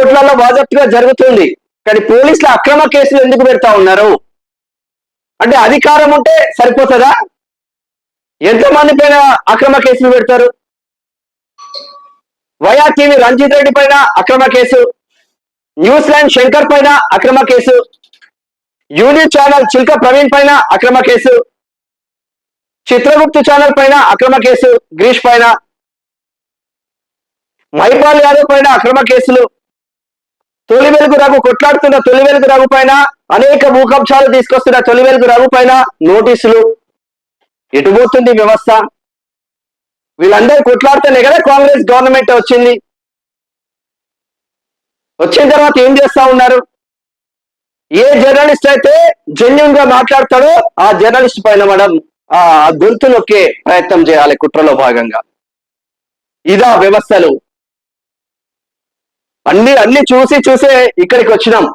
కోట్లలో ప్రాజెక్టుగా జరుగుతుంది. కానీ పోలీసులు అక్రమ కేసులు ఎందుకు పెడతా ఉన్నారు? అంటే అధికారం ఉంటే సరిపోతుందా? ఎంతమంది పైన అక్రమ కేసులు పెడతారు? వయా టీవీ రంజిత్ రెడ్డి పైన అక్రమ కేసు, న్యూజిలాండ్ శంకర్ పైన అక్రమ కేసు, యూనిట్ ఛానల్ చిల్క ప్రవీణ్ పైన అక్రమ కేసు, చిత్రగుప్తు ఛానల్ పైన అక్రమ కేసు, గ్రీష్ పైన, మైపాల్ యాదవ్ పైన అక్రమ కేసులు, తొలి వెలుగు రఘు కొట్లాడుతున్న తొలి వెలుగు రఘు పైన, అనేక భూకంపాలు తీసుకొస్తున్న తొలి వెలుగు రఘు పైన నోటీసులు. ఎటుపోతుంది వ్యవస్థ? వీళ్ళందరూ కొట్లాడుతూనే కదా కాంగ్రెస్ గవర్నమెంట్ వచ్చింది. వచ్చిన తర్వాత ఏం చేస్తా ఉన్నారు? ఏ జర్నలిస్ట్ అయితే జెన్యున్ గా మాట్లాడతాడో ఆ జర్నలిస్ట్ పైన మనం ఆ గొంతు నొక్కే ప్రయత్నం చేయాలి కుట్రలో భాగంగా. ఇదా వ్యవస్థలు? అన్ని చూసే ఇక్కడికి వచ్చినాం.